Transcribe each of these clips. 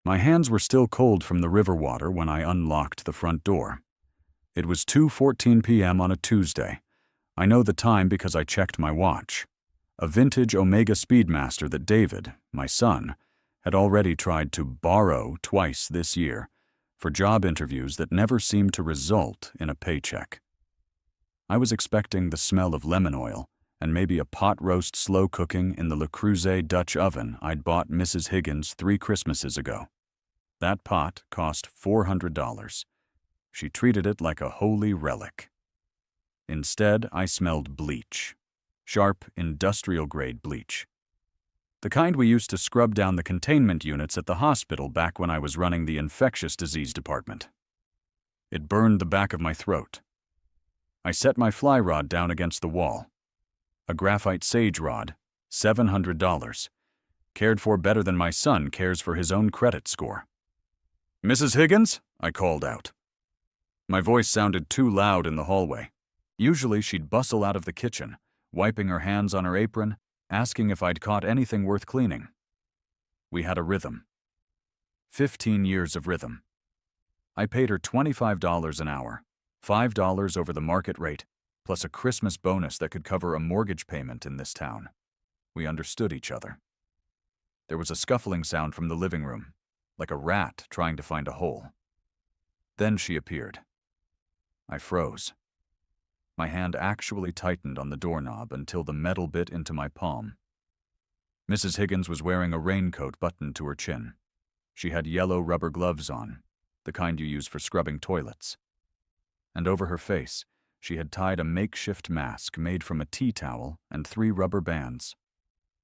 My hands were still cold from the river water when I unlocked the front door. It was 2:14 p.m. on a Tuesday. I know the time because I checked my watch. A vintage Omega Speedmaster that David, my son, had already tried to borrow twice this year for job interviews that never seemed to result in a paycheck. I was expecting the smell of lemon oil and maybe a pot roast slow cooking in the Le Creuset Dutch oven I'd bought Mrs. Higgins 3 Christmases ago. That pot cost $400. She treated it like a holy relic. Instead, I smelled bleach. Sharp, industrial-grade bleach. The kind we used to scrub down the containment units at the hospital back when I was running the infectious disease department. It burned the back of my throat. I set my fly rod down against the wall. A graphite sage rod, $700. Cared for better than my son cares for his own credit score. "Mrs. Higgins?" I called out. My voice sounded too loud in the hallway. Usually she'd bustle out of the kitchen, wiping her hands on her apron, asking if I'd caught anything worth cleaning. We had a rhythm. 15 years of rhythm. I paid her $25 an hour, $5 over the market rate, plus a Christmas bonus that could cover a mortgage payment in this town. We understood each other. There was a scuffling sound from the living room, like a rat trying to find a hole. Then she appeared. I froze. My hand actually tightened on the doorknob until the metal bit into my palm. Mrs. Higgins was wearing a raincoat buttoned to her chin. She had yellow rubber gloves on, the kind you use for scrubbing toilets. And over her face, she had tied a makeshift mask made from a tea towel and 3 rubber bands.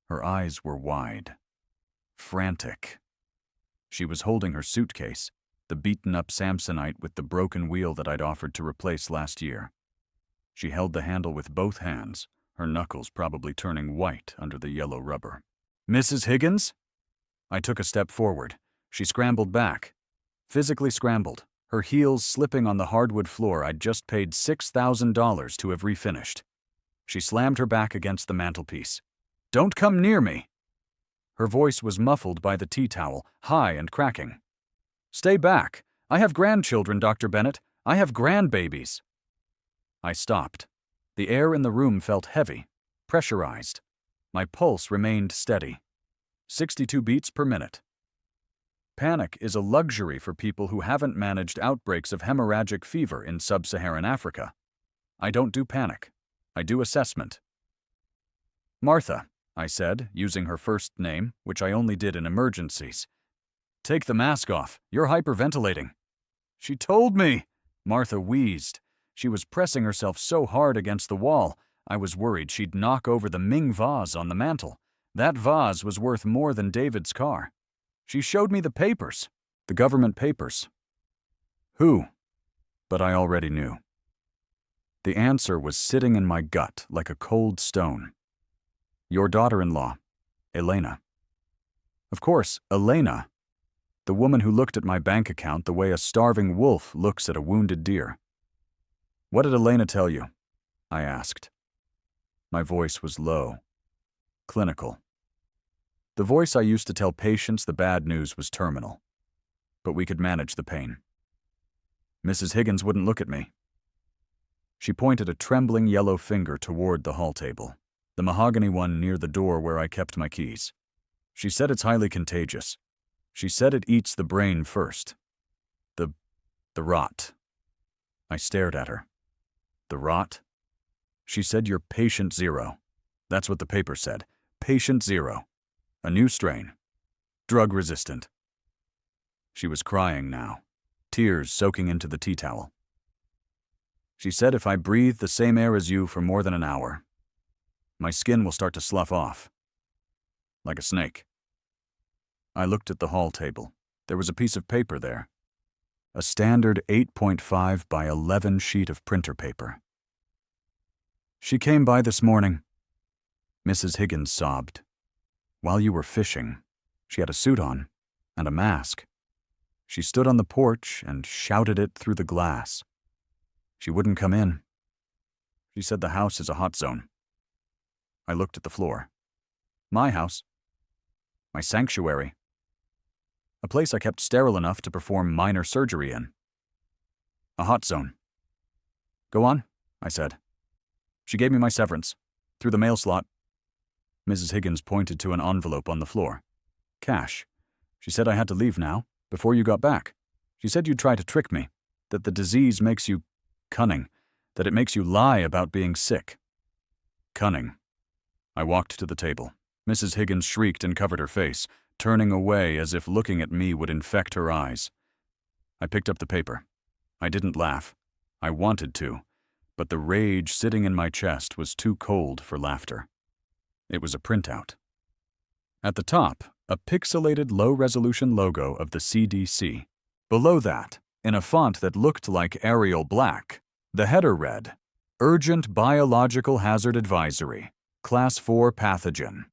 Her eyes were wide. Frantic. She was holding her suitcase, the beaten-up Samsonite with the broken wheel that I'd offered to replace last year. She held the handle with both hands, her knuckles probably turning white under the yellow rubber. "Mrs. Higgins?" I took a step forward. She scrambled back. Physically scrambled, her heels slipping on the hardwood floor I'd just paid $6,000 to have refinished. She slammed her back against the mantelpiece. "Don't come near me!" Her voice was muffled by the tea towel, high and cracking. "Stay back. I have grandchildren, Dr. Bennett. I have grandbabies." I stopped. The air in the room felt heavy, pressurized. My pulse remained steady. 62 beats per minute. Panic is a luxury for people who haven't managed outbreaks of hemorrhagic fever in sub-Saharan Africa. I don't do panic. I do assessment. "Martha," I said, using her first name, which I only did in emergencies. "Take the mask off. You're hyperventilating." "She told me!" Martha wheezed. She was pressing herself so hard against the wall, I was worried she'd knock over the Ming vase on the mantel. That vase was worth more than David's car. "She showed me the papers." "The government papers." "Who?" But I already knew. The answer was sitting in my gut like a cold stone. "Your daughter-in-law, Elena." Of course, Elena. The woman who looked at my bank account the way a starving wolf looks at a wounded deer. "What did Elena tell you?" I asked. My voice was low, clinical. The voice I used to tell patients the bad news was terminal, but we could manage the pain. Mrs. Higgins wouldn't look at me. She pointed a trembling yellow finger toward the hall table, the mahogany one near the door where I kept my keys. She said it's highly contagious. She said it eats the brain first. The rot. I stared at her. The rot? She said you're patient 0. That's what the paper said. Patient 0. A new strain. Drug-resistant. She was crying now, tears soaking into the tea towel. She said if I breathe the same air as you for more than an hour, my skin will start to slough off. Like a snake. I looked at the hall table. There was a piece of paper there. A standard 8.5 by 11 sheet of printer paper. "She came by this morning," Mrs. Higgins sobbed. "While you were fishing. She had a suit on and a mask. She stood on the porch and shouted it through the glass. She wouldn't come in. She said the house is a hot zone." I looked at the floor. "My house. My sanctuary." A place I kept sterile enough to perform minor surgery in. A hot zone. Go on, I said. She gave me my severance. Through the mail slot. Mrs. Higgins pointed to an envelope on the floor. Cash. She said I had to leave now, before you got back. She said you'd try to trick me, that the disease makes you cunning, that it makes you lie about being sick. Cunning. I walked to the table. Mrs. Higgins shrieked and covered her face, turning away as if looking at me would infect her eyes. I picked up the paper. I didn't laugh. I wanted to, but the rage sitting in my chest was too cold for laughter. It was a printout. At the top, a pixelated low-resolution logo of the CDC. Below that, in a font that looked like Arial black, the header read, Urgent Biological Hazard Advisory, Class 4 Pathogen.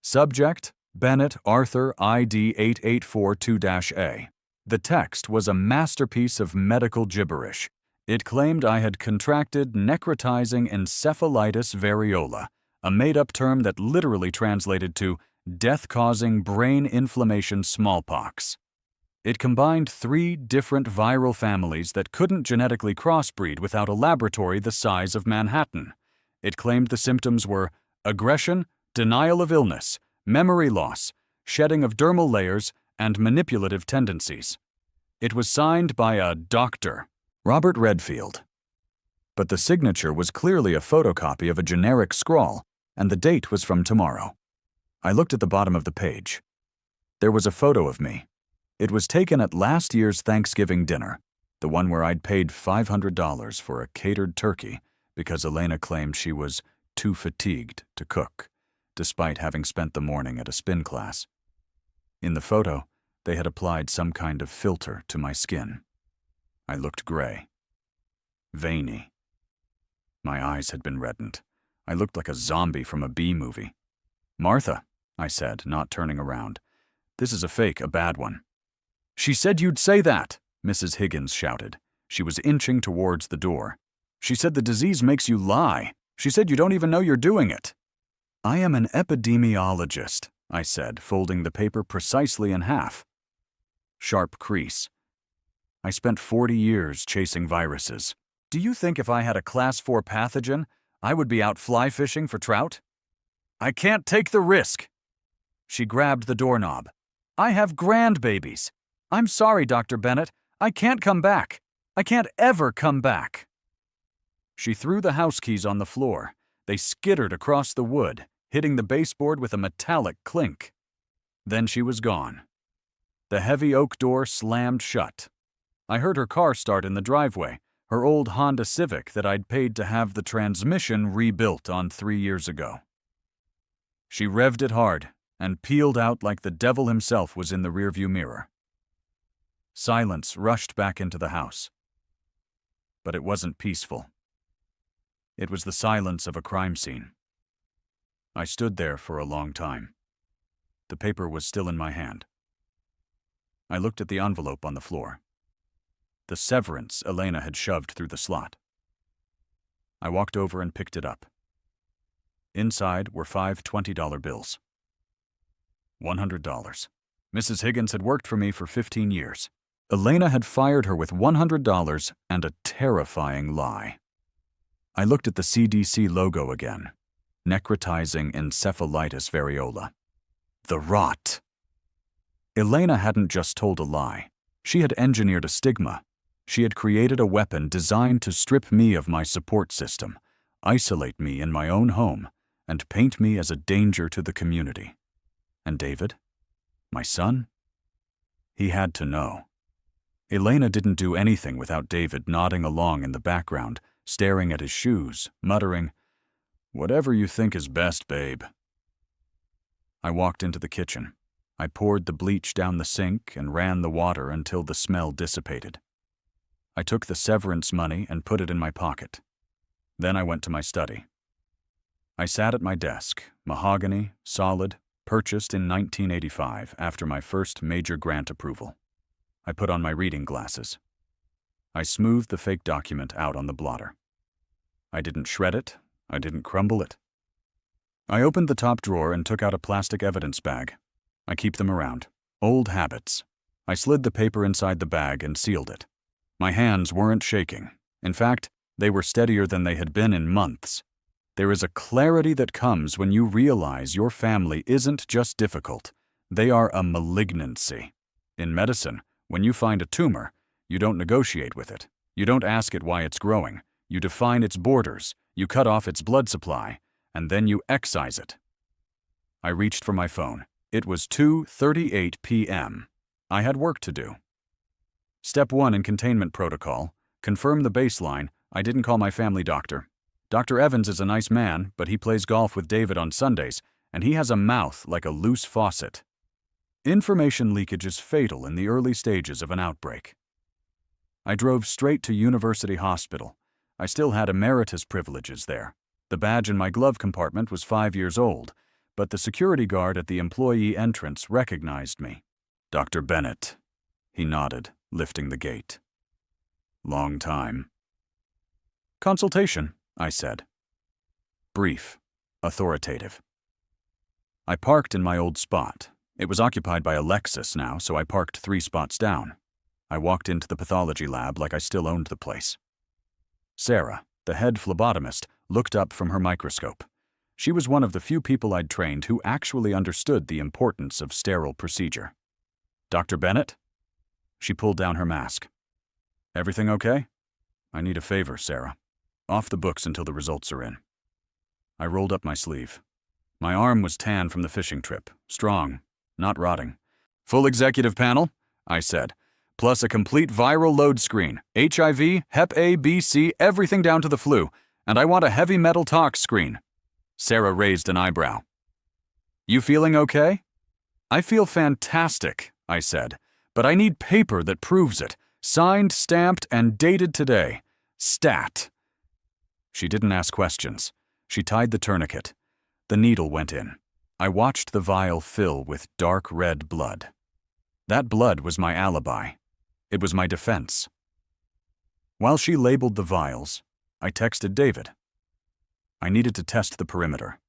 Subject, Bennett Arthur ID 8842-A. The text was a masterpiece of medical gibberish. It claimed I had contracted necrotizing encephalitis variola, a made-up term that literally translated to death-causing brain inflammation smallpox. It combined 3 different viral families that couldn't genetically crossbreed without a laboratory the size of Manhattan. It claimed the symptoms were aggression, denial of illness, memory loss, shedding of dermal layers, and manipulative tendencies. It was signed by a doctor, Robert Redfield. But the signature was clearly a photocopy of a generic scrawl, and the date was from tomorrow. I looked at the bottom of the page. There was a photo of me. It was taken at last year's Thanksgiving dinner, the one where I'd paid $500 for a catered turkey because Elena claimed she was too fatigued to cook, despite having spent the morning at a spin class. In the photo, they had applied some kind of filter to my skin. I looked gray. Veiny. My eyes had been reddened. I looked like a zombie from a B-movie. Martha, I said, not turning around. This is a fake, a bad one. She said you'd say that, Mrs. Higgins shouted. She was inching towards the door. She said the disease makes you lie. She said you don't even know you're doing it. I am an epidemiologist, I said, folding the paper precisely in half. Sharp crease. I spent 40 years chasing viruses. Do you think if I had a Class 4 pathogen, I would be out fly fishing for trout? I can't take the risk. She grabbed the doorknob. I have grandbabies. I'm sorry, Dr. Bennett. I can't come back. I can't ever come back. She threw the house keys on the floor. They skittered across the wood, hitting the baseboard with a metallic clink. Then she was gone. The heavy oak door slammed shut. I heard her car start in the driveway, her old Honda Civic that I'd paid to have the transmission rebuilt on 3 years ago. She revved it hard and peeled out like the devil himself was in the rearview mirror. Silence rushed back into the house. But it wasn't peaceful. It was the silence of a crime scene. I stood there for a long time. The paper was still in my hand. I looked at the envelope on the floor. The severance Elena had shoved through the slot. I walked over and picked it up. Inside were 5 $20 bills. $100. Mrs. Higgins had worked for me for 15 years. Elena had fired her with $100 and a terrifying lie. I looked at the CDC logo again. Necrotizing encephalitis variola. The rot. Elena hadn't just told a lie. She had engineered a stigma. She had created a weapon designed to strip me of my support system, isolate me in my own home, and paint me as a danger to the community. And David? My son? He had to know. Elena didn't do anything without David nodding along in the background, staring at his shoes, muttering, "Whatever you think is best, babe." I walked into the kitchen. I poured the bleach down the sink and ran the water until the smell dissipated. I took the severance money and put it in my pocket. Then I went to my study. I sat at my desk, mahogany, solid, purchased in 1985 after my first major grant approval. I put on my reading glasses. I smoothed the fake document out on the blotter. I didn't shred it. I didn't crumble it. I opened the top drawer and took out a plastic evidence bag. I keep them around. Old habits. I slid the paper inside the bag and sealed it. My hands weren't shaking. In fact, they were steadier than they had been in months. There is a clarity that comes when you realize your family isn't just difficult. They are a malignancy. In medicine, when you find a tumor, you don't negotiate with it. You don't ask it why it's growing. You define its borders, you cut off its blood supply, and then you excise it. I reached for my phone. It was 2:38 p.m. I had work to do. Step 1 in containment protocol: confirm the baseline. I didn't call my family doctor. Dr. Evans is a nice man, but he plays golf with David on Sundays, and he has a mouth like a loose faucet. Information leakage is fatal in the early stages of an outbreak. I drove straight to University Hospital. I still had emeritus privileges there. The badge in my glove compartment was 5 years old, but the security guard at the employee entrance recognized me. "Dr. Bennett," he nodded, lifting the gate. "Long time." "Consultation," I said. Brief, authoritative. I parked in my old spot. It was occupied by a Lexus now, so I parked 3 spots down. I walked into the pathology lab like I still owned the place. Sarah, the head phlebotomist, looked up from her microscope. She was one of the few people I'd trained who actually understood the importance of sterile procedure. "Dr. Bennett?" She pulled down her mask. "Everything okay?" "I need a favor, Sarah. Off the books until the results are in." I rolled up my sleeve. My arm was tan from the fishing trip, strong, not rotting. "Full executive panel," I said, "plus a complete viral load screen, HIV, Hep A, B, C, everything down to the flu, and I want a heavy metal tox screen." Sarah raised an eyebrow. "You feeling okay?" "I feel fantastic," I said, "but I need paper that proves it, signed, stamped, and dated today. Stat." She didn't ask questions. She tied the tourniquet. The needle went in. I watched the vial fill with dark red blood. That blood was my alibi. It was my defense. While she labeled the vials, I texted David. I needed to test the perimeter.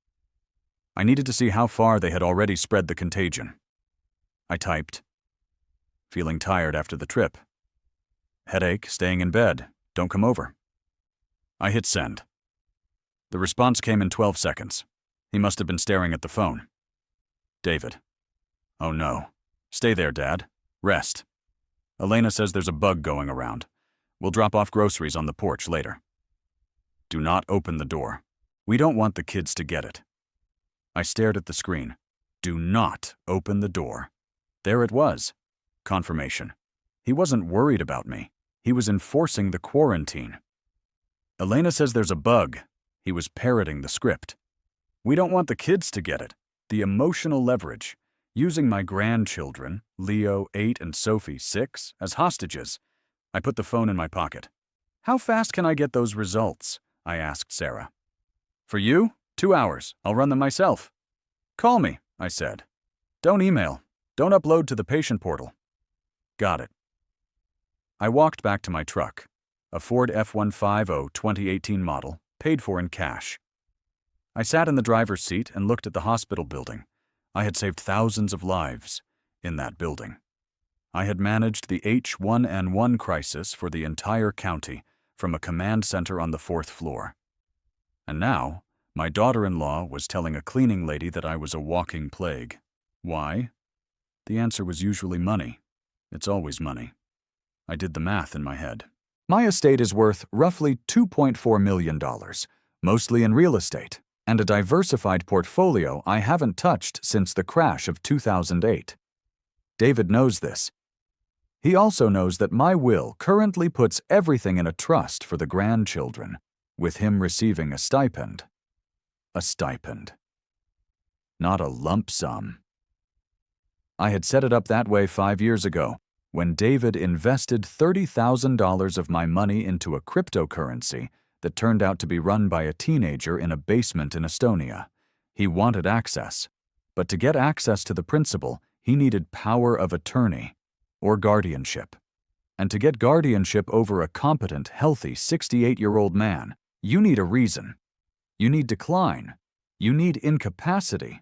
I needed to see how far they had already spread the contagion. I typed, "Feeling tired after the trip. Headache, staying in bed. Don't come over." I hit send. The response came in 12 seconds. He must have been staring at the phone. David. "Oh no. Stay there, Dad. Rest. Elena says there's a bug going around. We'll drop off groceries on the porch later. Do not open the door. We don't want the kids to get it." I stared at the screen. Do not open the door. There it was. Confirmation. He wasn't worried about me. He was enforcing the quarantine. "Elena says there's a bug." He was parroting the script. "We don't want the kids to get it." The emotional leverage. Using my grandchildren, Leo, 8, and Sophie, 6, as hostages. I put the phone in my pocket. "How fast can I get those results?" I asked Sarah. "For you, 2 hours. I'll run them myself." "Call me," I said. "Don't email. Don't upload to the patient portal." "Got it." I walked back to my truck, a Ford F-150 2018 model, paid for in cash. I sat in the driver's seat and looked at the hospital building. I had saved thousands of lives in that building. I had managed the H1N1 crisis for the entire county from a command center on the 4th floor. And now, my daughter-in-law was telling a cleaning lady that I was a walking plague. Why? The answer was usually money. It's always money. I did the math in my head. My estate is worth roughly $2.4 million, mostly in real estate, and a diversified portfolio I haven't touched since the crash of 2008. David knows this. He also knows that my will currently puts everything in a trust for the grandchildren, with him receiving a stipend. A stipend. Not a lump sum. I had set it up that way 5 years ago, when David invested $30,000 of my money into a cryptocurrency that turned out to be run by a teenager in a basement in Estonia. He wanted access, but to get access to the principal, he needed power of attorney, or guardianship. And to get guardianship over a competent, healthy 68-year-old man, you need a reason. You need decline. You need incapacity.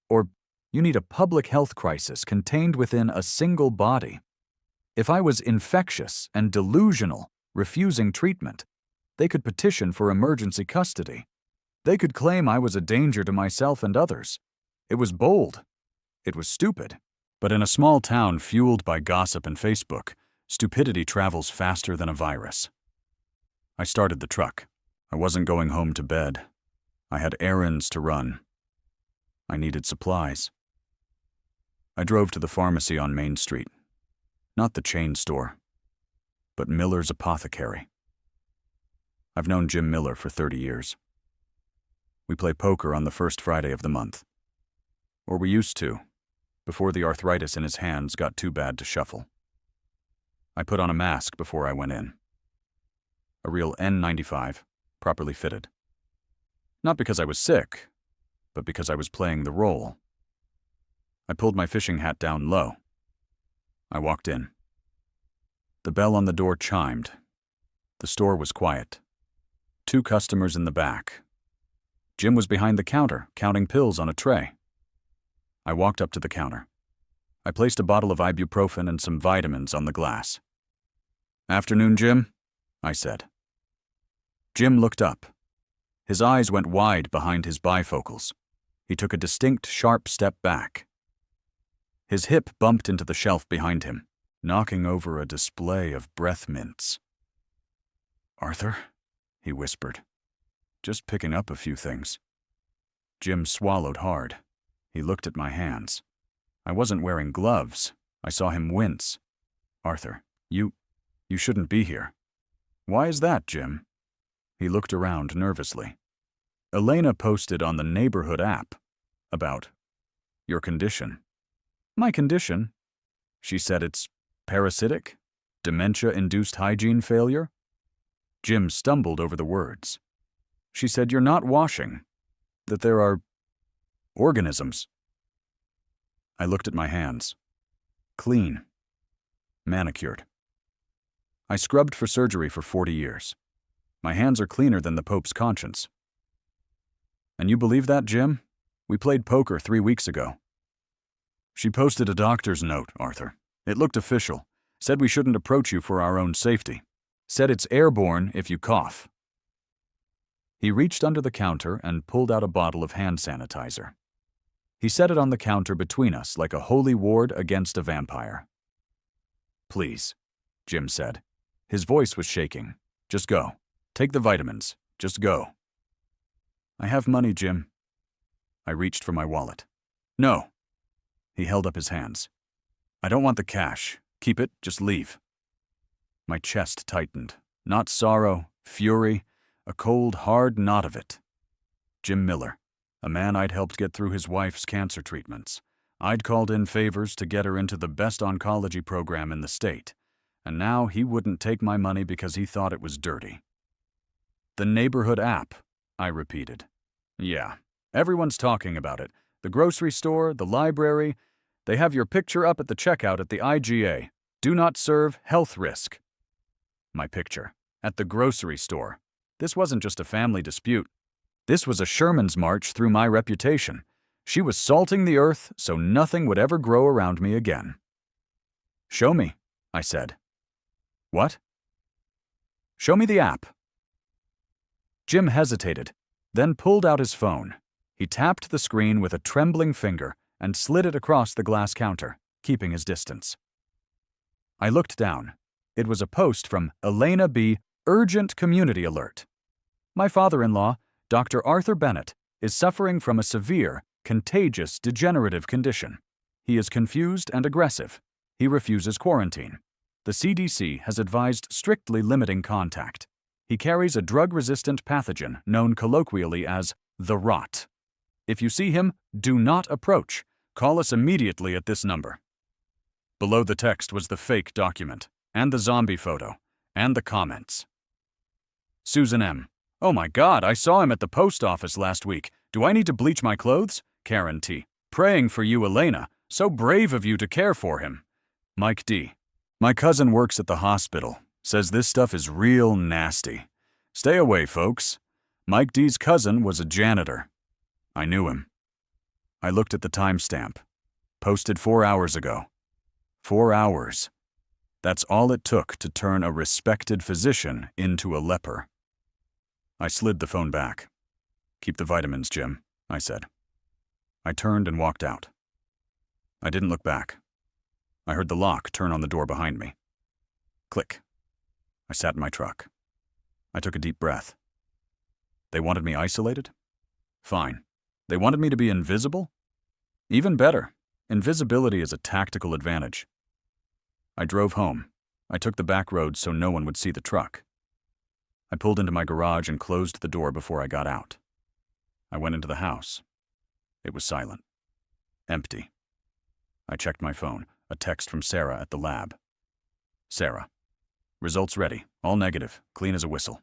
Or you need a public health crisis contained within a single body. If I was infectious and delusional, refusing treatment, they could petition for emergency custody. They could claim I was a danger to myself and others. It was bold. It was stupid. But in a small town fueled by gossip and Facebook, stupidity travels faster than a virus. I started the truck. I wasn't going home to bed. I had errands to run. I needed supplies. I drove to the pharmacy on Main Street. Not the chain store, but Miller's Apothecary. I've known Jim Miller for 30 years. We play poker on the first Friday of the month. Or we used to, before the arthritis in his hands got too bad to shuffle. I put on a mask before I went in. A real N95, properly fitted. Not because I was sick, but because I was playing the role. I pulled my fishing hat down low. I walked in. The bell on the door chimed. The store was quiet. 2 customers in the back. Jim was behind the counter, counting pills on a tray. I walked up to the counter. I placed a bottle of ibuprofen and some vitamins on the glass. "Afternoon, Jim," I said. Jim looked up. His eyes went wide behind his bifocals. He took a distinct, sharp step back. His hip bumped into the shelf behind him, knocking over a display of breath mints. "Arthur," he whispered, "just picking up a few things." Jim swallowed hard. He looked at my hands. I wasn't wearing gloves. I saw him wince. "Arthur, you shouldn't be here." "Why is that, Jim?" He looked around nervously. Elena posted on the neighborhood app about your condition. "My condition?" She said it's parasitic, dementia-induced hygiene failure. Jim stumbled over the words. She said you're not washing, that there are organisms. I looked at my hands. Clean. Manicured. I scrubbed for surgery for 40 years. My hands are cleaner than the Pope's conscience. "And you believe that, Jim? We played poker 3 weeks ago." She posted a doctor's note, Arthur. It looked official. Said we shouldn't approach you for our own safety. Said it's airborne if you cough. He reached under the counter and pulled out a bottle of hand sanitizer. He set it on the counter between us like a holy ward against a vampire. "Please," Jim said. His voice was shaking. "Just go. Take the vitamins. Just go." "I have money, Jim." I reached for my wallet. "No." He held up his hands. "I don't want the cash. Keep it, just leave." My chest tightened. Not sorrow, fury, a cold, hard knot of it. Jim Miller, a man I'd helped get through his wife's cancer treatments. I'd called in favors to get her into the best oncology program in the state, and now he wouldn't take my money because he thought it was dirty. "The neighborhood app," I repeated. "Yeah, everyone's talking about it. The grocery store, the library. They have your picture up at the checkout at the IGA. Do not serve, health risk." My picture. At the grocery store. This wasn't just a family dispute. This was a Sherman's march through my reputation. She was salting the earth so nothing would ever grow around me again. "Show me," I said. "What?" "Show me the app." Jim hesitated, then pulled out his phone. He tapped the screen with a trembling finger and slid it across the glass counter, keeping his distance. I looked down. It was a post from Elena B. Urgent Community Alert. My father-in-law, Dr. Arthur Bennett, is suffering from a severe, contagious, degenerative condition. He is confused and aggressive. He refuses quarantine. The CDC has advised strictly limiting contact. He carries a drug-resistant pathogen known colloquially as the rot. If you see him, do not approach. Call us immediately at this number. Below the text was the fake document, and the zombie photo, and the comments. Susan M. "Oh my God, I saw him at the post office last week. Do I need to bleach my clothes?" Karen T. "Praying for you, Elena. So brave of you to care for him." Mike D. "My cousin works at the hospital. Says this stuff is real nasty. Stay away, folks." Mike D.'s cousin was a janitor. I knew him. I looked at the timestamp. Posted 4 hours ago. 4 hours. That's all it took to turn a respected physician into a leper. I slid the phone back. "Keep the vitamins, Jim," I said. I turned and walked out. I didn't look back. I heard the lock turn on the door behind me. Click. I sat in my truck. I took a deep breath. They wanted me isolated? Fine. They wanted me to be invisible? Even better. Invisibility is a tactical advantage. I drove home. I took the back road so no one would see the truck. I pulled into my garage and closed the door before I got out. I went into the house. It was silent. Empty. I checked my phone. A text from Sarah at the lab. "Sarah. Results ready. All negative. Clean as a whistle.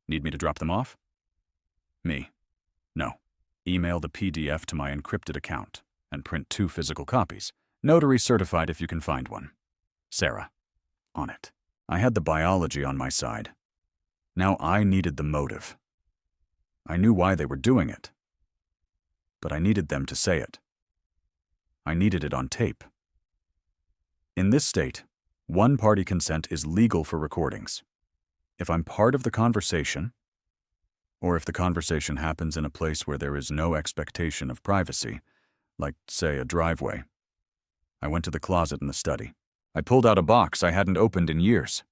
Need me to drop them off?" Me. "No. Email the PDF to my encrypted account and print 2 physical copies. Notary certified if you can find one. Sarah." On it. I had the biology on my side. Now I needed the motive. I knew why they were doing it. But I needed them to say it. I needed it on tape. In this state, one-party consent is legal for recordings. If I'm part of the conversation, or if the conversation happens in a place where there is no expectation of privacy, like, say, a driveway. I went to the closet in the study. I pulled out a box I hadn't opened in years.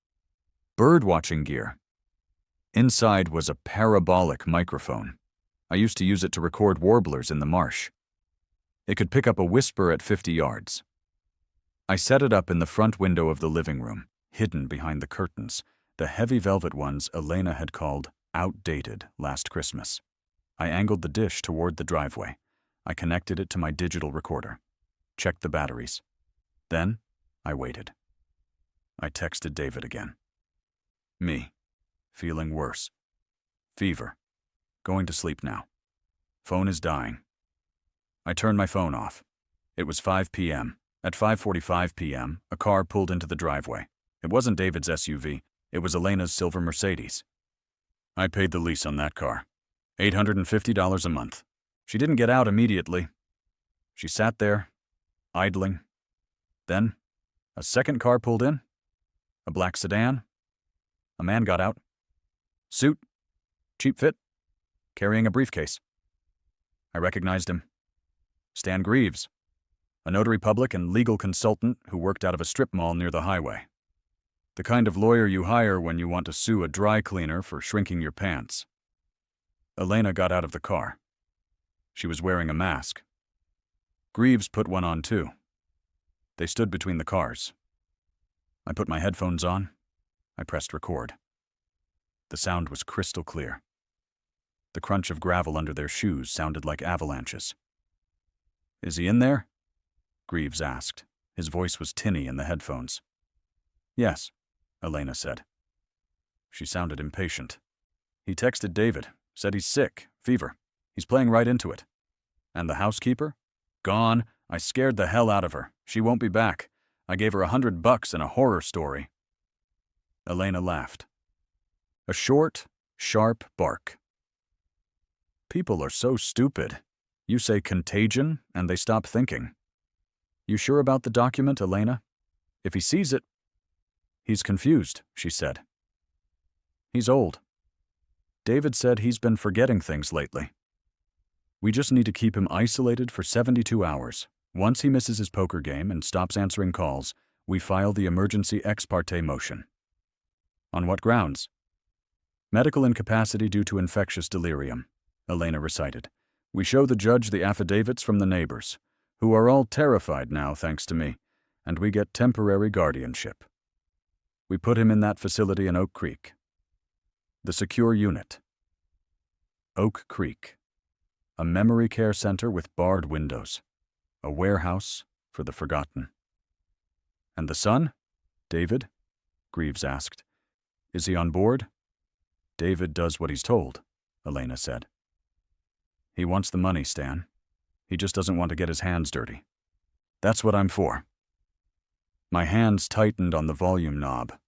Bird-watching gear. Inside was a parabolic microphone. I used to use it to record warblers in the marsh. It could pick up a whisper at 50 yards. I set it up in the front window of the living room, hidden behind the curtains, the heavy velvet ones Elena had called outdated last Christmas. I angled the dish toward the driveway. I connected it to my digital recorder. Checked the batteries. Then, I waited. I texted David again. Me. Feeling worse. Fever. Going to sleep now. Phone is dying. I turned my phone off. It was 5 p.m. At 5:45 p.m., a car pulled into the driveway. It wasn't David's SUV. It was Elena's silver Mercedes. I paid the lease on that car. $850 a month. She didn't get out immediately. She sat there, idling. Then, a second car pulled in. A black sedan. A man got out. Suit. Cheap fit. Carrying a briefcase. I recognized him. Stan Greaves, a notary public and legal consultant who worked out of a strip mall near the highway. The kind of lawyer you hire when you want to sue a dry cleaner for shrinking your pants. Elena got out of the car. She was wearing a mask. Greaves put one on too. They stood between the cars. I put my headphones on. I pressed record. The sound was crystal clear. The crunch of gravel under their shoes sounded like avalanches. "Is he in there?" Greaves asked. His voice was tinny in the headphones. "Yes," Elena said. She sounded impatient. "He texted David, said he's sick, fever. He's playing right into it. And the housekeeper? Gone. I scared the hell out of her. She won't be back. I gave her $100 and a horror story." Elena laughed. A short, sharp bark. People are so stupid. You say contagion, and they stop thinking. "You sure about the document, Elena? If he sees it—" "He's confused," she said. "He's old. David said he's been forgetting things lately. We just need to keep him isolated for 72 hours. Once he misses his poker game and stops answering calls, we file the emergency ex parte motion." "On what grounds?" "Medical incapacity due to infectious delirium," Elena recited. "We show the judge the affidavits from the neighbors, who are all terrified now thanks to me, and we get temporary guardianship. We put him in that facility in Oak Creek. The secure unit. Oak Creek. A memory care center with barred windows. A warehouse for the forgotten." "And the son? David?" Greaves asked. "Is he on board?" "David does what he's told," Elena said. "He wants the money, Stan. He just doesn't want to get his hands dirty. That's what I'm for." My hands tightened on the volume knob.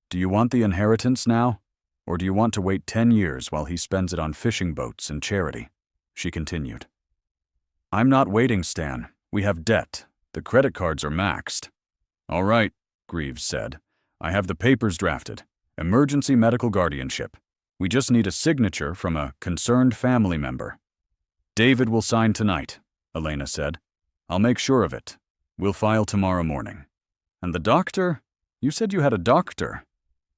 "Do you want the inheritance now? Or do you want to wait 10 years while he spends it on fishing boats and charity?" She continued. "I'm not waiting, Stan. We have debt. The credit cards are maxed." "All right. Greaves said. "I have the papers drafted. Emergency medical guardianship. We just need a signature from a concerned family member." "David will sign tonight," Elena said. "I'll make sure of it. We'll file tomorrow morning." "And the doctor? You said you had a doctor."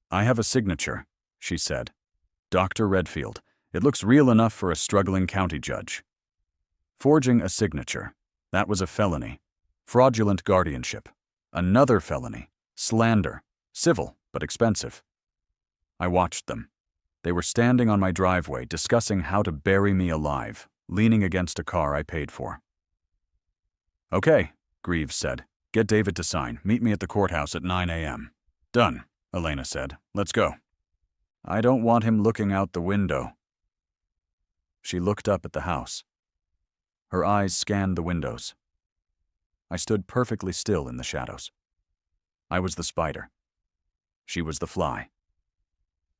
"I have a signature," she said. "Dr. Redfield. It looks real enough for a struggling county judge." Forging a signature. That was a felony. Fraudulent guardianship. Another felony. Slander. Civil, but expensive. I watched them. They were standing on my driveway discussing how to bury me alive, leaning against a car I paid for. "Okay," Greaves said. "Get David to sign. Meet me at the courthouse at 9 a.m. "Done," Elena said. "Let's go." "I don't want him looking out the window." She looked up at the house. Her eyes scanned the windows. I stood perfectly still in the shadows. I was the spider. She was the fly.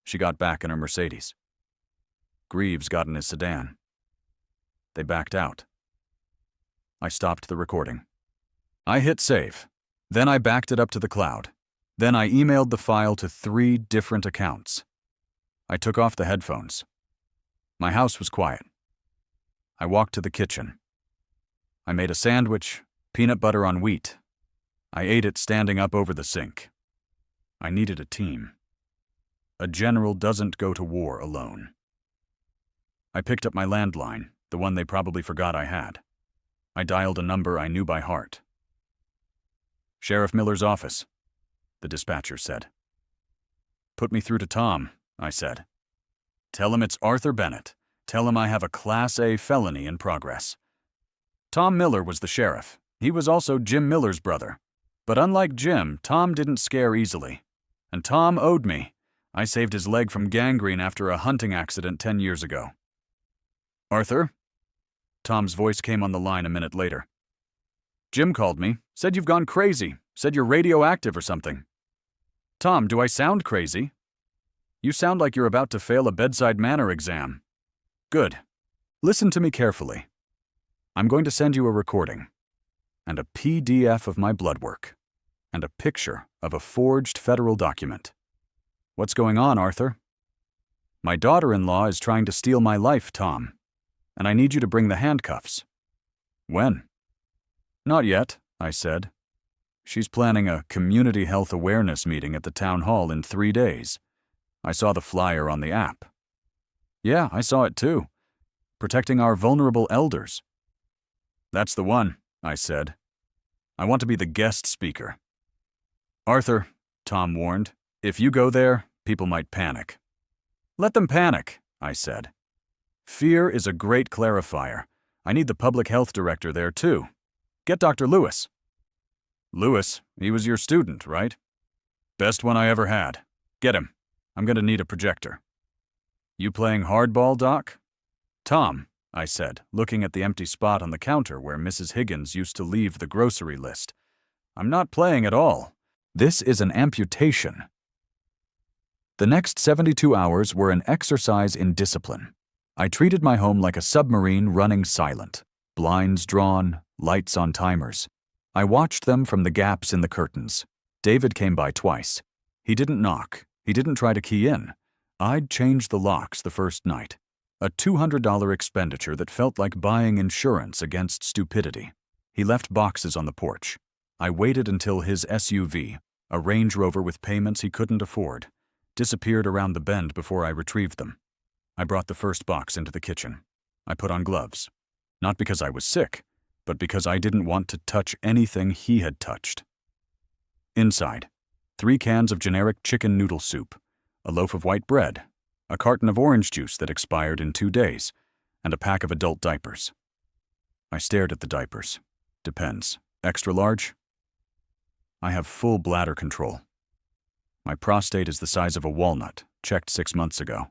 She got back in her Mercedes. Greaves got in his sedan. They backed out. I stopped the recording. I hit save. Then I backed it up to the cloud. Then I emailed the file to 3 different accounts. I took off the headphones. My house was quiet. I walked to the kitchen. I made a sandwich, peanut butter on wheat. I ate it standing up over the sink. I needed a team. A general doesn't go to war alone. I picked up my landline, the one they probably forgot I had. I dialed a number I knew by heart. "Sheriff Miller's office," the dispatcher said. "Put me through to Tom," I said. "Tell him it's Arthur Bennett. Tell him I have a Class A felony in progress." Tom Miller was the sheriff. He was also Jim Miller's brother. But unlike Jim, Tom didn't scare easily. And Tom owed me. I saved his leg from gangrene after a hunting accident 10 years ago. "Arthur?" Tom's voice came on the line a minute later. "Jim called me, said you've gone crazy, said you're radioactive or something." "Tom, do I sound crazy?" "You sound like you're about to fail a bedside manner exam." "Good. Listen to me carefully. I'm going to send you a recording, and a PDF of my blood work, and a picture of a forged federal document." "What's going on, Arthur?" "My daughter-in-law is trying to steal my life, Tom, and I need you to bring the handcuffs." "When?" "Not yet," I said. "She's planning a community health awareness meeting at the town hall in 3 days. I saw the flyer on the app." "Yeah, I saw it too. Protecting our vulnerable elders." "That's the one," I said. "I want to be the guest speaker." "Arthur," Tom warned, "if you go there, people might panic." "Let them panic," I said. "Fear is a great clarifier. I need the public health director there too. Get Dr. Lewis." "Lewis? He was your student, right?" "Best one I ever had. Get him. I'm going to need a projector." "You playing hardball, Doc?" "Tom," I said, looking at the empty spot on the counter where Mrs. Higgins used to leave the grocery list. "I'm not playing at all. This is an amputation." The next 72 hours were an exercise in discipline. I treated my home like a submarine running silent. Blinds drawn, lights on timers. I watched them from the gaps in the curtains. David came by twice. He didn't knock. He didn't try to key in. I'd changed the locks the first night. A $200 expenditure that felt like buying insurance against stupidity. He left boxes on the porch. I waited until his SUV, a Range Rover with payments he couldn't afford, disappeared around the bend before I retrieved them. I brought the first box into the kitchen. I put on gloves. Not because I was sick, but because I didn't want to touch anything he had touched. Inside, 3 cans of generic chicken noodle soup, a loaf of white bread, a carton of orange juice that expired in 2 days, and a pack of adult diapers. I stared at the diapers. Depends. Extra large? I have full bladder control. My prostate is the size of a walnut, checked 6 months ago.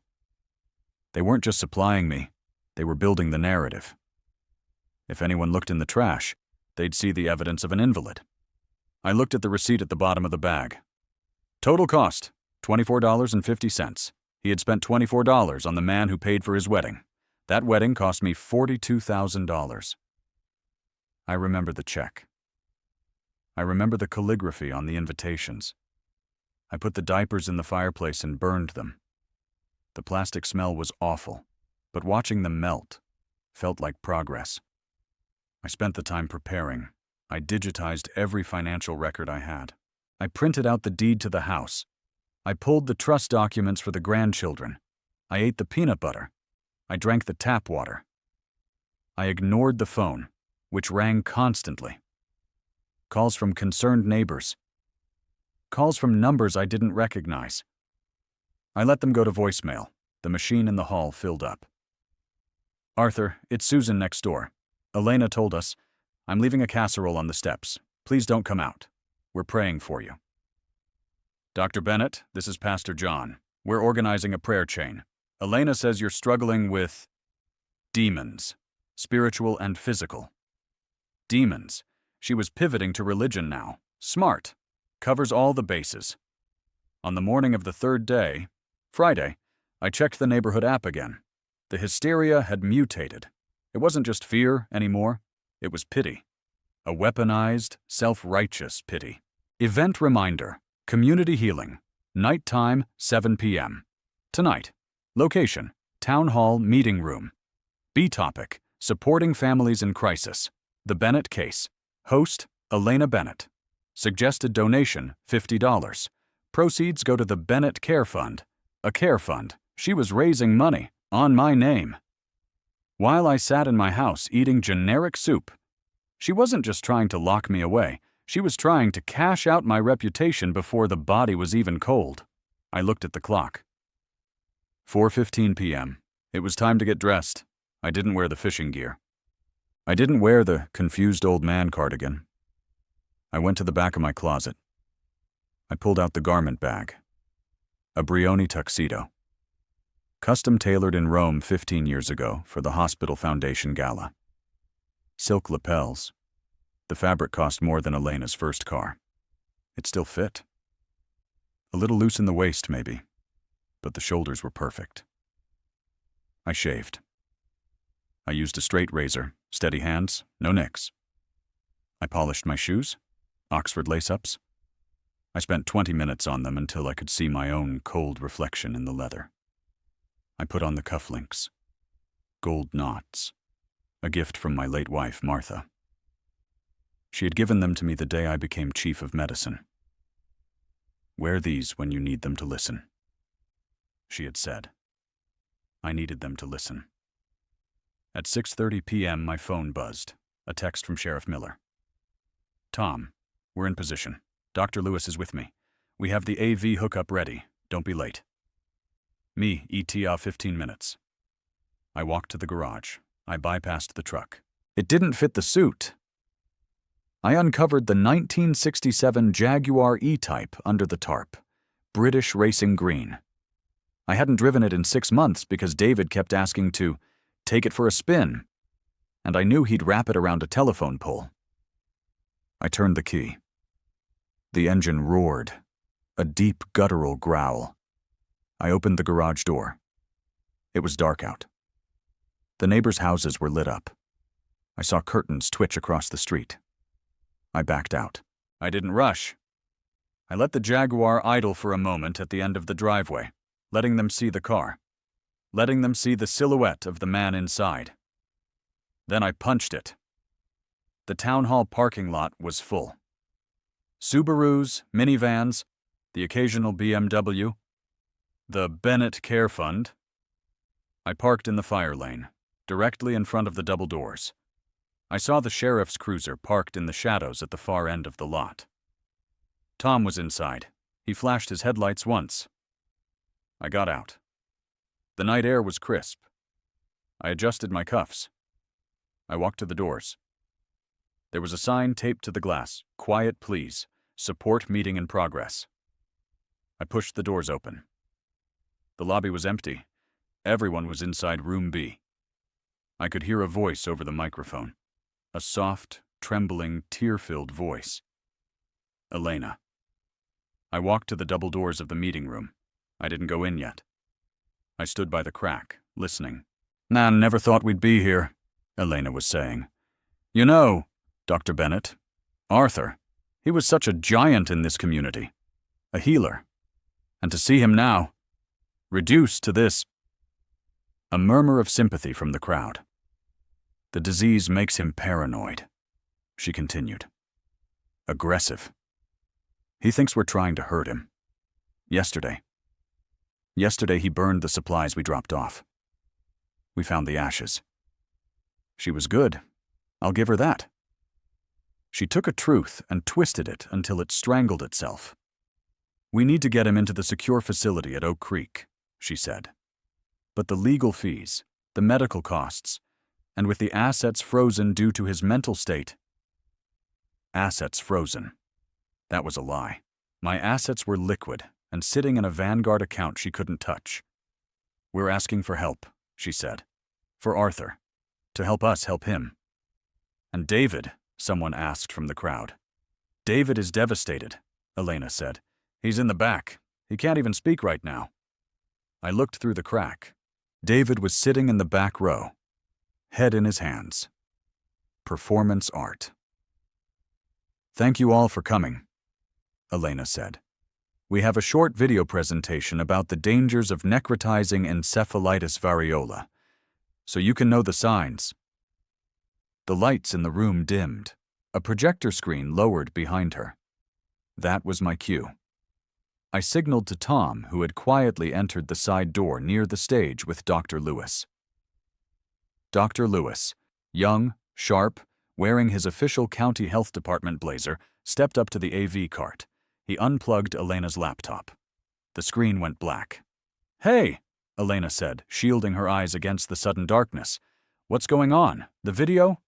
They weren't just supplying me, they were building the narrative. If anyone looked in the trash, they'd see the evidence of an invalid. I looked at the receipt at the bottom of the bag. Total cost, $24.50. He had spent $24 on the man who paid for his wedding. That wedding cost me $42,000. I remember the check. I remember the calligraphy on the invitations. I put the diapers in the fireplace and burned them. The plastic smell was awful, but watching them melt felt like progress. I spent the time preparing. I digitized every financial record I had. I printed out the deed to the house. I pulled the trust documents for the grandchildren. I ate the peanut butter. I drank the tap water. I ignored the phone, which rang constantly. Calls from concerned neighbors. Calls from numbers I didn't recognize. I let them go to voicemail. The machine in the hall filled up. "Arthur, it's Susan next door. Elena told us. I'm leaving a casserole on the steps. Please don't come out. We're praying for you." "Dr. Bennett, this is Pastor John. We're organizing a prayer chain. Elena says you're struggling with demons, spiritual and physical." Demons. She was pivoting to religion now. Smart. Covers all the bases. On the morning of the third day, Friday, I checked the neighborhood app again. The hysteria had mutated. It wasn't just fear anymore. It was pity. A weaponized, self-righteous pity. Event reminder. Community healing. Nighttime, 7 p.m. Tonight. Location. Town Hall Meeting Room. B topic. Supporting families in crisis. The Bennett case. Host, Elena Bennett. Suggested donation, $50. Proceeds go to the Bennett Care Fund. A care fund. She was raising money. On my name. While I sat in my house eating generic soup, she wasn't just trying to lock me away. She was trying to cash out my reputation before the body was even cold. I looked at the clock. 4:15 p.m. It was time to get dressed. I didn't wear the fishing gear. I didn't wear the confused old man cardigan. I went to the back of my closet. I pulled out the garment bag. A Brioni tuxedo. Custom tailored in Rome 15 years ago for the Hospital Foundation Gala. Silk lapels. The fabric cost more than Elena's first car. It still fit. A little loose in the waist, maybe, but the shoulders were perfect. I shaved. I used a straight razor, steady hands, no nicks. I polished my shoes, Oxford lace-ups. I spent 20 minutes on them until I could see my own cold reflection in the leather. I put on the cufflinks. Gold knots. A gift from my late wife, Martha. She had given them to me the day I became chief of medicine. "Wear these when you need them to listen," she had said. I needed them to listen. At 6:30 p.m., my phone buzzed. A text from Sheriff Miller. "Tom, we're in position. Dr. Lewis is with me. We have the AV hookup ready. Don't be late." Me, ETA 15 minutes. I walked to the garage. I bypassed the truck. It didn't fit the suit. I uncovered the 1967 Jaguar E-Type under the tarp. British racing green. I hadn't driven it in 6 months because David kept asking to take it for a spin, and I knew he'd wrap it around a telephone pole. I turned the key. The engine roared, a deep guttural growl. I opened the garage door. It was dark out. The neighbors' houses were lit up. I saw curtains twitch across the street. I backed out. I didn't rush. I let the Jaguar idle for a moment at the end of the driveway, letting them see the car, letting them see the silhouette of the man inside. Then I punched it. The town hall parking lot was full. Subarus, minivans, the occasional BMW, the Bennett Care Fund. I parked in the fire lane, directly in front of the double doors. I saw the sheriff's cruiser parked in the shadows at the far end of the lot. Tom was inside. He flashed his headlights once. I got out. The night air was crisp. I adjusted my cuffs. I walked to the doors. There was a sign taped to the glass, "Quiet, please. Support meeting in progress." I pushed the doors open. The lobby was empty. Everyone was inside room B. I could hear a voice over the microphone. A soft, trembling, tear-filled voice. Elena. I walked to the double doors of the meeting room. I didn't go in yet. I stood by the crack, listening. "Man, never thought we'd be here," Elena was saying. "You know, Dr. Bennett, Arthur, He was such a giant in this community, a healer. And to see him now, reduced to this. A murmur of sympathy from the crowd. The disease makes him paranoid, she continued. Aggressive. He thinks we're trying to hurt him. Yesterday he burned the supplies we dropped off. We found the ashes. She was good. I'll give her that. She took a truth and twisted it until it strangled itself. We need to get him into the secure facility at Oak Creek, she said. But the legal fees, the medical costs, and with the assets frozen due to his mental state. Assets frozen. That was a lie. My assets were liquid and sitting in a Vanguard account she couldn't touch. We're asking for help, she said. For Arthur. To help us help him. And David, someone asked from the crowd. David is devastated, Elena said. He's in the back. He can't even speak right now. I looked through the crack. David was sitting in the back row, head in his hands. Performance art. Thank you all for coming, Elena said. We have a short video presentation about the dangers of necrotizing encephalitis variola, so you can know the signs. The lights in the room dimmed, a projector screen lowered behind her. That was my cue. I signaled to Tom, who had quietly entered the side door near the stage with Dr. Lewis. Dr. Lewis, young, sharp, wearing his official county health department blazer, stepped up to the AV cart. He unplugged Elena's laptop. The screen went black. Hey, Elena said, shielding her eyes against the sudden darkness. What's going on? The video?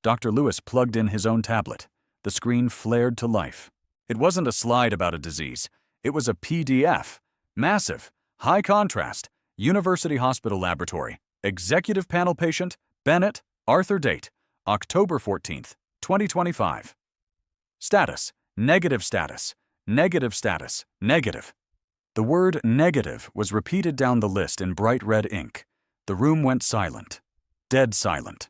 Dr. Lewis plugged in his own tablet. The screen flared to life. It wasn't a slide about a disease. It was a PDF. Massive. High contrast. University Hospital Laboratory. Executive panel patient, Bennett, Arthur date, October 14th, 2025. Status. Negative status. Negative status. Negative. The word negative was repeated down the list in bright red ink. The room went silent. Dead silent.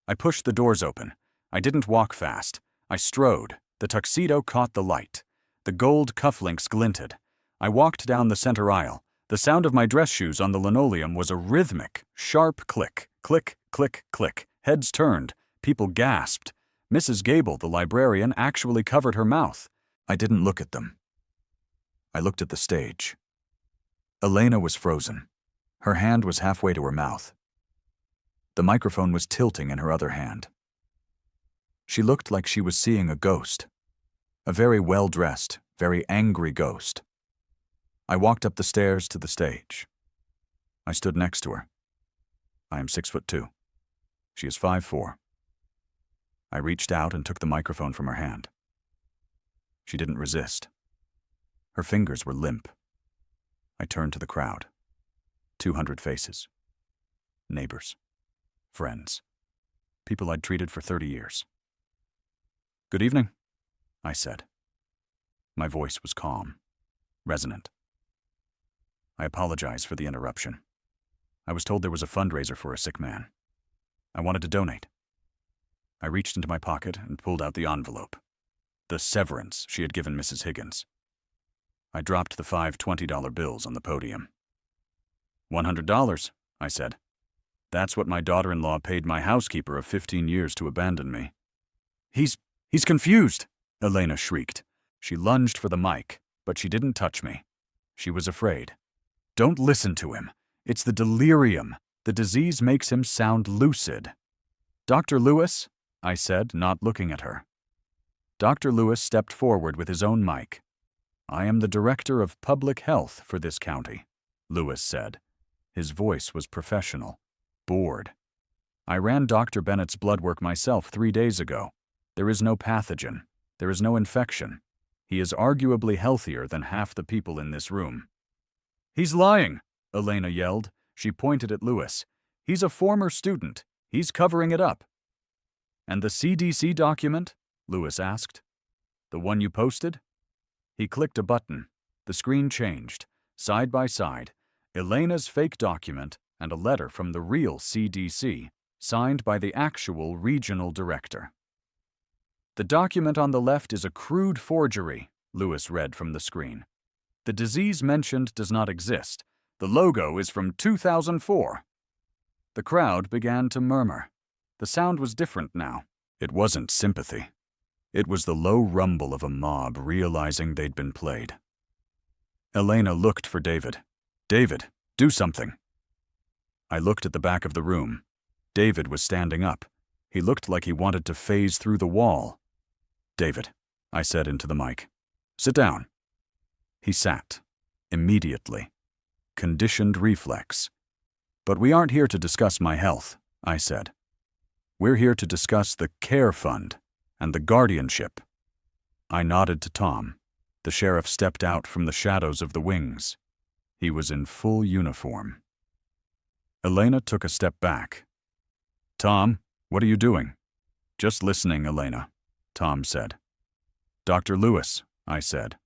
I pushed the doors open. I didn't walk fast. I strode. The tuxedo caught the light. The gold cufflinks glinted. I walked down the center aisle. The sound of my dress shoes on the linoleum was a rhythmic, sharp click, click, click, click. Heads turned. People gasped. Mrs. Gable, the librarian, actually covered her mouth. I didn't look at them. I looked at the stage. Elena was frozen. Her hand was halfway to her mouth. The microphone was tilting in her other hand. She looked like she was seeing a ghost. A very well-dressed, very angry ghost. I walked up the stairs to the stage. I stood next to her. I am 6'2". She is 5'4". I reached out and took the microphone from her hand. She didn't resist. Her fingers were limp. I turned to the crowd. 200 faces. Neighbors. Friends. People I'd treated for 30 years. Good evening, I said. My voice was calm, resonant. I apologize for the interruption. I was told there was a fundraiser for a sick man. I wanted to donate. I reached into my pocket and pulled out the envelope. The severance she had given Mrs. Higgins. I dropped the 5 $20 bills on the podium. $100, I said. That's what my daughter-in-law paid my housekeeper of 15 years to abandon me. He's confused, Elena shrieked. She lunged for the mic, but she didn't touch me. She was afraid. Don't listen to him. It's the delirium. The disease makes him sound lucid. Dr. Lewis, I said, not looking at her. Dr. Lewis stepped forward with his own mic. I am the director of public health for this county, Lewis said. His voice was professional, bored. I ran Dr. Bennett's blood work myself 3 days ago. There is no pathogen. There is no infection. He is arguably healthier than half the people in this room. He's lying, Elena yelled. She pointed at Lewis. He's a former student. He's covering it up. And the CDC document? Lewis asked. The one you posted? He clicked a button. The screen changed. Side by side, Elena's fake document and a letter from the real CDC, signed by the actual regional director. "The document on the left is a crude forgery," Lewis read from the screen. "The disease mentioned does not exist. The logo is from 2004. The crowd began to murmur. The sound was different now. It wasn't sympathy. It was the low rumble of a mob realizing they'd been played. Elena looked for David. "David, do something." I looked at the back of the room. David was standing up. He looked like he wanted to phase through the wall. "David," I said into the mic. "Sit down." He sat. Immediately. Conditioned reflex. "But we aren't here to discuss my health," I said. "We're here to discuss the care fund and the guardianship." I nodded to Tom. The sheriff stepped out from the shadows of the wings. He was in full uniform. Elena took a step back. "Tom, what are you doing?" "Just listening, Elena," Tom said. "Dr. Lewis," I said.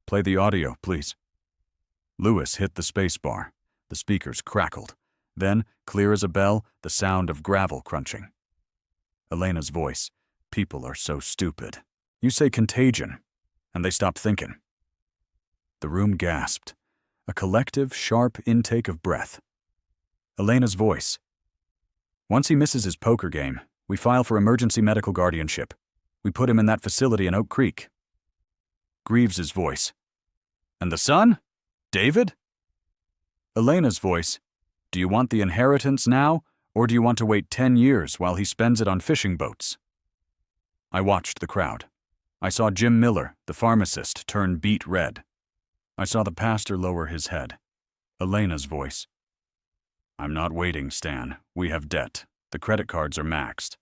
"Play the audio, please." Lewis hit the space bar. The speakers crackled. Then, clear as a bell, the sound of gravel crunching. Elena's voice. "People are so stupid. You say contagion, and they stop thinking." The room gasped. A collective, sharp intake of breath. Elena's voice. "Once he misses his poker game, we file for emergency medical guardianship. We put him in that facility in Oak Creek." Greaves's voice. "And the son? David?" Elena's voice. "Do you want the inheritance now, or do you want to wait 10 years while he spends it on fishing boats?" I watched the crowd. I saw Jim Miller, the pharmacist, turn beet red. I saw the pastor lower his head. Elena's voice. "I'm not waiting, Stan. We have debt. The credit cards are maxed."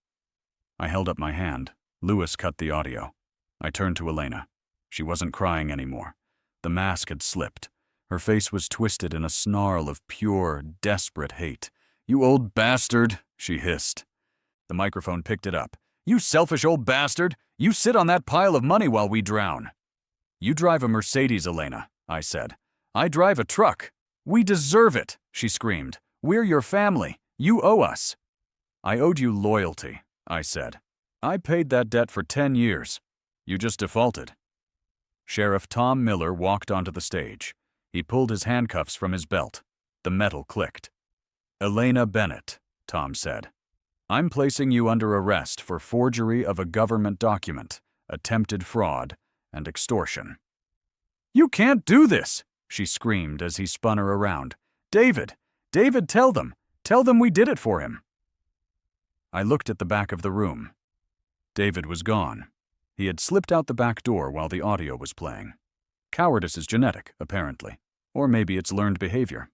I held up my hand. Lewis cut the audio. I turned to Elena. She wasn't crying anymore. The mask had slipped. Her face was twisted in a snarl of pure, desperate hate. "You old bastard," she hissed. The microphone picked it up. "You selfish old bastard! You sit on that pile of money while we drown." "You drive a Mercedes, Elena," I said. "I drive a truck. We deserve it," she screamed. "We're your family. You owe us." "I owed you loyalty," I said. "I paid that debt for 10 years. You just defaulted." Sheriff Tom Miller walked onto the stage. He pulled his handcuffs from his belt. The metal clicked. "Elena Bennett," Tom said. "I'm placing you under arrest for forgery of a government document, attempted fraud, and extortion." "You can't do this," she screamed as he spun her around. "David! David, tell them! Tell them we did it for him!" I looked at the back of the room. David was gone. He had slipped out the back door while the audio was playing. Cowardice is genetic, apparently. Or maybe it's learned behavior.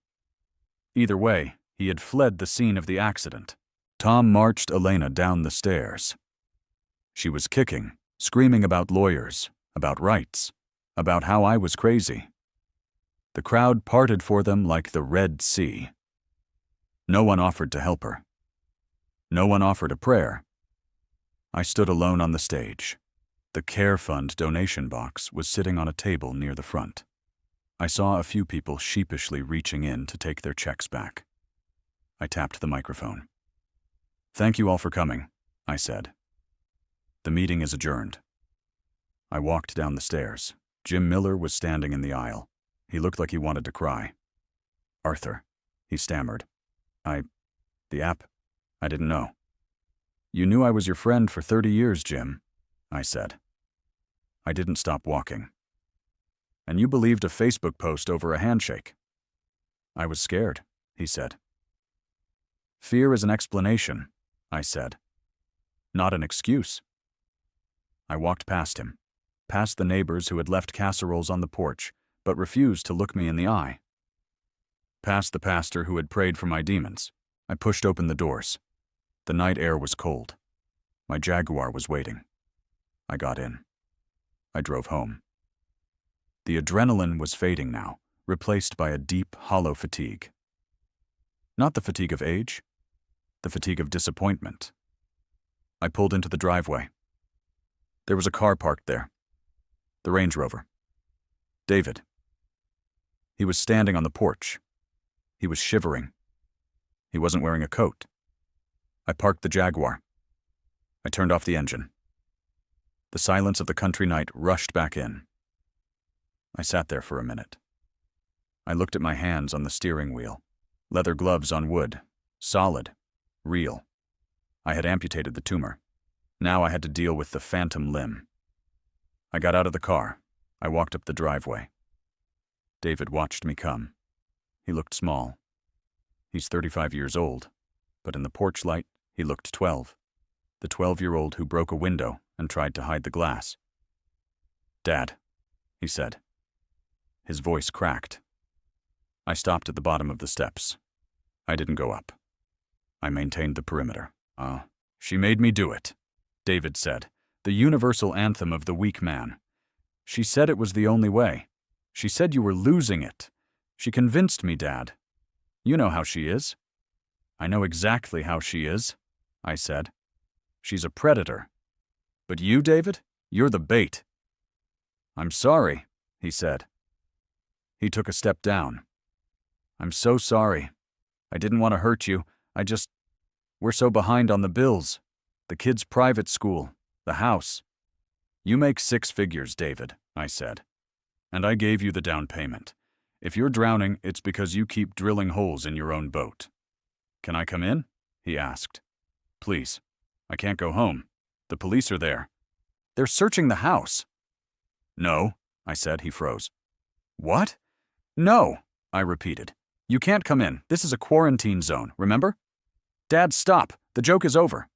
Either way, he had fled the scene of the accident. Tom marched Elena down the stairs. She was kicking, screaming about lawyers, about rights, about how I was crazy. The crowd parted for them like the Red Sea. No one offered to help her. No one offered a prayer. I stood alone on the stage. The Care Fund donation box was sitting on a table near the front. I saw a few people sheepishly reaching in to take their checks back. I tapped the microphone. "Thank you all for coming," I said. "The meeting is adjourned." I walked down the stairs. Jim Miller was standing in the aisle. He looked like he wanted to cry. "Arthur," he stammered. The app? I didn't know." "You knew I was your friend for 30 years, Jim," I said. I didn't stop walking. "And you believed a Facebook post over a handshake." "I was scared," he said. "Fear is an explanation," I said. "Not an excuse." I walked past him, past the neighbors who had left casseroles on the porch, but refused to look me in the eye. Past the pastor who had prayed for my demons. I pushed open the doors. The night air was cold. My Jaguar was waiting. I got in. I drove home. The adrenaline was fading now, replaced by a deep, hollow fatigue. Not the fatigue of age, the fatigue of disappointment. I pulled into the driveway. There was a car parked there. The Range Rover. David. He was standing on the porch. He was shivering. He wasn't wearing a coat. I parked the Jaguar. I turned off the engine. The silence of the country night rushed back in. I sat there for a minute. I looked at my hands on the steering wheel. Leather gloves on wood. Solid. Real. I had amputated the tumor. Now I had to deal with the phantom limb. I got out of the car. I walked up the driveway. David watched me come. He looked small. He's 35 years old, but in the porch light, he looked 12. The 12-year-old who broke a window and tried to hide the glass. "Dad," he said. His voice cracked. I stopped at the bottom of the steps. I didn't go up. I maintained the perimeter. She made me do it," David said. "The universal anthem of the weak man. She said it was the only way. She said you were losing it. She convinced me, Dad. You know how she is." "I know exactly how she is," I said. "She's a predator. But you, David, you're the bait." "I'm sorry," he said. He took a step down. "I'm so sorry. I didn't want to hurt you. We're so behind on the bills. The kids' private school, the house." "You make 6 figures, David," I said. "And I gave you the down payment. If you're drowning, it's because you keep drilling holes in your own boat." "Can I come in?" he asked. "Please. I can't go home. The police are there. They're searching the house." "No," I said. He froze. "What?" "No," I repeated. "You can't come in. This is a quarantine zone, remember?" "Dad, stop. The joke is over."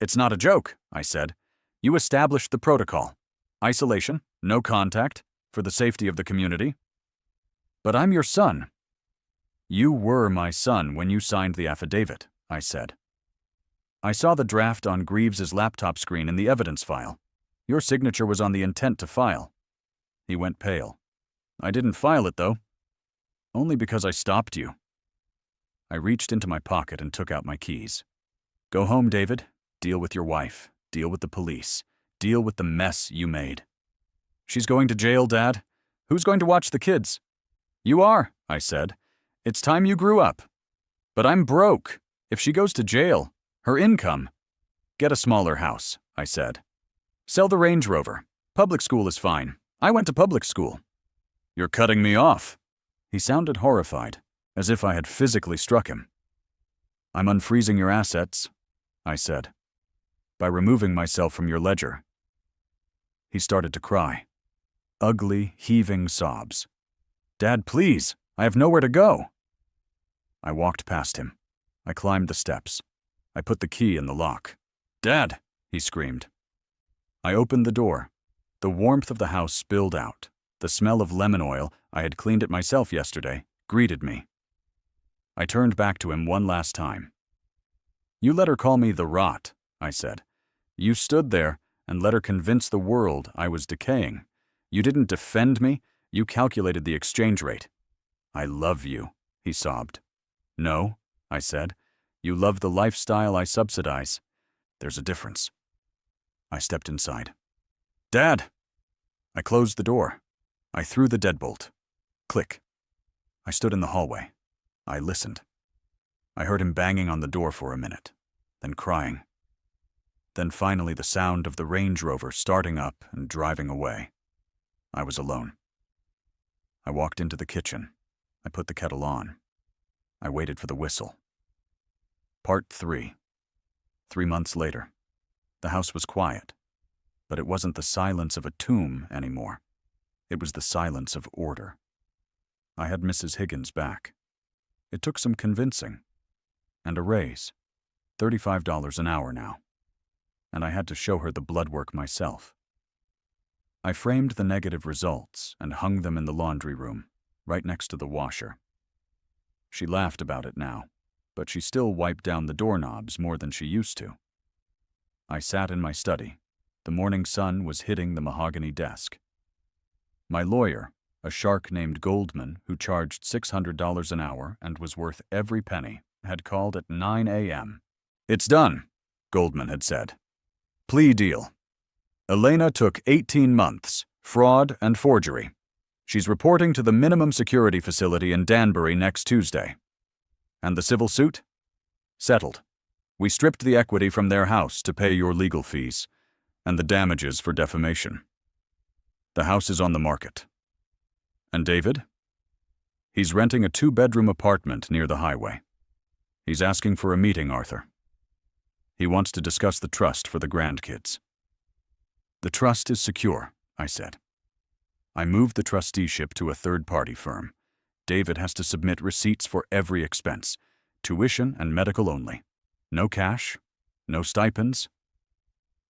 "It's not a joke," I said. "You established the protocol. Isolation, no contact, for the safety of the community." "But I'm your son." "You were my son when you signed the affidavit," I said. "I saw the draft on Greaves's laptop screen in the evidence file. Your signature was on the intent to file." He went pale. "I didn't file it, though. Only because I stopped you." I reached into my pocket and took out my keys. "Go home, David. Deal with your wife. Deal with the police. Deal with the mess you made." "She's going to jail, Dad. Who's going to watch the kids?" "You are," I said. "It's time you grew up." "But I'm broke. If she goes to jail, her income—" "Get a smaller house," I said. "Sell the Range Rover. Public school is fine. I went to public school." "You're cutting me off." He sounded horrified, as if I had physically struck him. "I'm unfreezing your assets," I said, "by removing myself from your ledger." He started to cry. Ugly, heaving sobs. "Dad, please, I have nowhere to go." I walked past him. I climbed the steps. I put the key in the lock. "Dad!" he screamed. I opened the door. The warmth of the house spilled out. The smell of lemon oil, I had cleaned it myself yesterday, greeted me. I turned back to him one last time. "You let her call me the rot," I said. "You stood there and let her convince the world I was decaying. You didn't defend me, you calculated the exchange rate." "I love you," he sobbed. "No," I said. "You love the lifestyle I subsidize. There's a difference." I stepped inside. "Dad!" I closed the door. I threw the deadbolt. Click. I stood in the hallway. I listened. I heard him banging on the door for a minute, then crying. Then finally the sound of the Range Rover starting up and driving away. I was alone. I walked into the kitchen. I put the kettle on. I waited for the whistle. Part 3. 3 months later. The house was quiet, but it wasn't the silence of a tomb anymore. It was the silence of order. I had Mrs. Higgins back. It took some convincing. And a raise. $35 an hour now. And I had to show her the blood work myself. I framed the negative results and hung them in the laundry room, right next to the washer. She laughed about it now, but she still wiped down the doorknobs more than she used to. I sat in my study. The morning sun was hitting the mahogany desk. My lawyer, a shark named Goldman who charged $600 an hour and was worth every penny, had called at 9 a.m. "It's done," Goldman had said. "Plea deal. Elena took 18 months, fraud and forgery. She's reporting to the minimum security facility in Danbury next Tuesday." "And the civil suit?" "Settled. We stripped the equity from their house to pay your legal fees. and the damages for defamation. The house is on the market. And David? He's renting a 2-bedroom apartment near the highway. He's asking for a meeting, Arthur. He wants to discuss the trust for the grandkids. The trust is secure, I said. I moved the trusteeship to a third-party firm. David has to submit receipts for every expense, tuition and medical only. No cash, no stipends.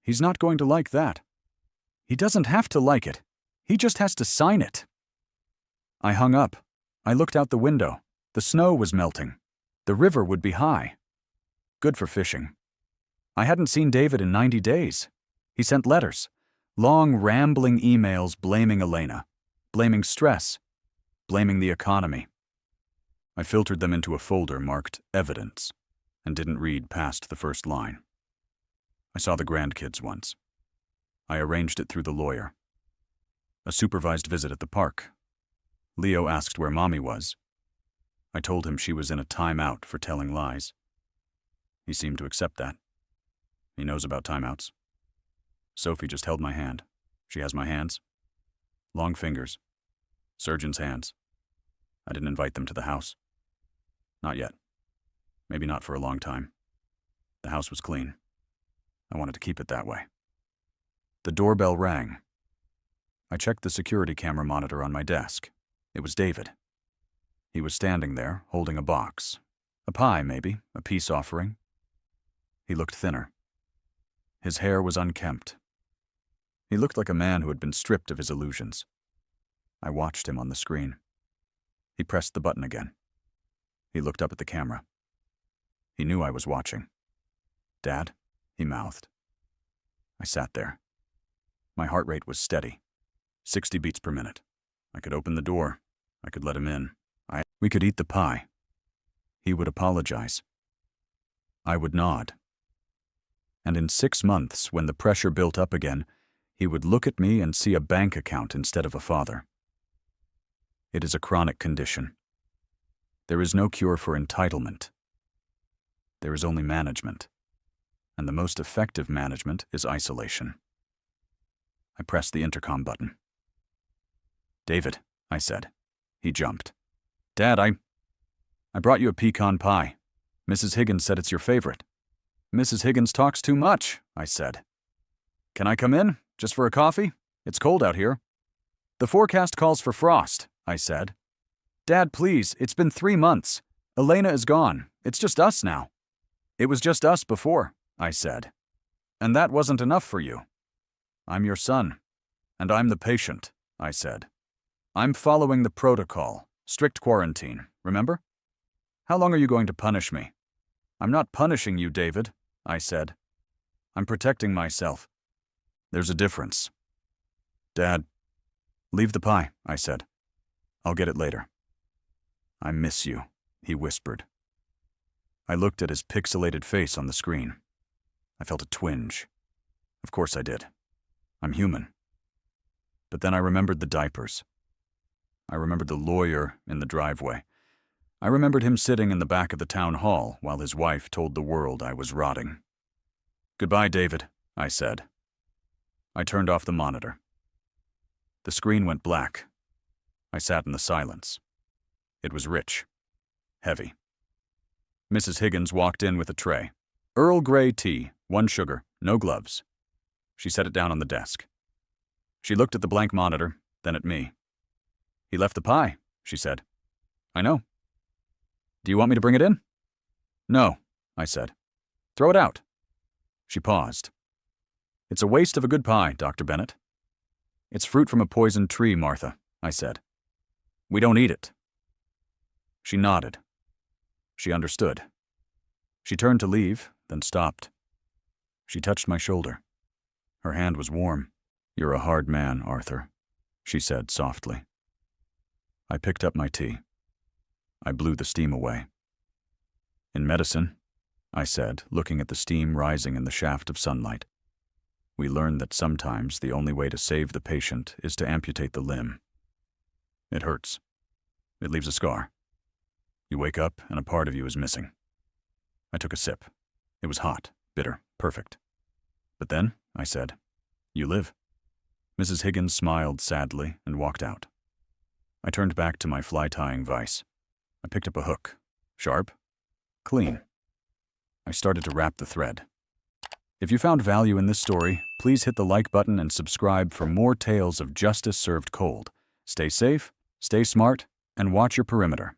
He's not going to like that. He doesn't have to like it. He just has to sign it. I hung up. I looked out the window. The snow was melting. The river would be high. Good for fishing. I hadn't seen David in 90 days. He sent letters, long rambling emails blaming Elena, blaming stress, blaming the economy. I filtered them into a folder marked Evidence and didn't read past the first line. I saw the grandkids once. I arranged it through the lawyer. A supervised visit at the park. Leo asked where Mommy was. I told him she was in a timeout for telling lies. He seemed to accept that. He knows about timeouts. Sophie just held my hand. She has my hands. Long fingers. Surgeon's hands. I didn't invite them to the house. Not yet. Maybe not for a long time. The house was clean. I wanted to keep it that way. The doorbell rang. I checked the security camera monitor on my desk. It was David. He was standing there, holding a box. A pie, maybe, a peace offering. He looked thinner. His hair was unkempt. He looked like a man who had been stripped of his illusions. I watched him on the screen. He pressed the button again. He looked up at the camera. He knew I was watching. "Dad?" he mouthed. I sat there. My heart rate was steady, 60 beats per minute. I could open the door. I could let him in. We could eat the pie. He would apologize. I would nod. And in 6 months, when the pressure built up again, he would look at me and see a bank account instead of a father. It is a chronic condition. There is no cure for entitlement. There is only management. And the most effective management is isolation. I pressed the intercom button. "David," I said. He jumped. "Dad, I brought you a pecan pie. Mrs. Higgins said it's your favorite." "Mrs. Higgins talks too much," I said. "Can I come in, just for a coffee? It's cold out here." "The forecast calls for frost," I said. "Dad, please, it's been 3 months. Elena is gone. It's just us now." "It was just us before," I said. "And that wasn't enough for you." "I'm your son, and I'm the patient," I said. "I'm following the protocol. Strict quarantine, remember? How long are you going to punish me?" "I'm not punishing you, David," I said. "I'm protecting myself." "There's a difference." "Dad, leave the pie," I said. "I'll get it later." "I miss you," he whispered. I looked at his pixelated face on the screen. I felt a twinge. Of course I did. I'm human. But then I remembered the diapers. I remembered the lawyer in the driveway. I remembered him sitting in the back of the town hall while his wife told the world I was rotting. "Goodbye, David," I said. I turned off the monitor. The screen went black. I sat in the silence. It was rich. Heavy. Mrs. Higgins walked in with a tray. Earl Grey tea, 1 sugar, no gloves. She set it down on the desk. She looked at the blank monitor, then at me. "He left the pie," she said. "I know." "Do you want me to bring it in?" "No," I said. "Throw it out." She paused. "It's a waste of a good pie, Dr. Bennett." "It's fruit from a poisoned tree, Martha," I said. "We don't eat it." She nodded. She understood. She turned to leave, then stopped. She touched my shoulder. Her hand was warm. "You're a hard man, Arthur," she said softly. I picked up my tea. I blew the steam away. "In medicine," I said, looking at the steam rising in the shaft of sunlight, "we learn that sometimes the only way to save the patient is to amputate the limb. It hurts. It leaves a scar. You wake up and a part of you is missing." I took a sip. It was hot, bitter, perfect. "But then," I said, You live." Mrs. Higgins smiled sadly and walked out. I turned back to my fly-tying vise. I picked up a hook. Sharp. Clean. I started to wrap the thread. If you found value in this story, please hit the like button and subscribe for more tales of justice served cold. Stay safe, stay smart, and watch your perimeter.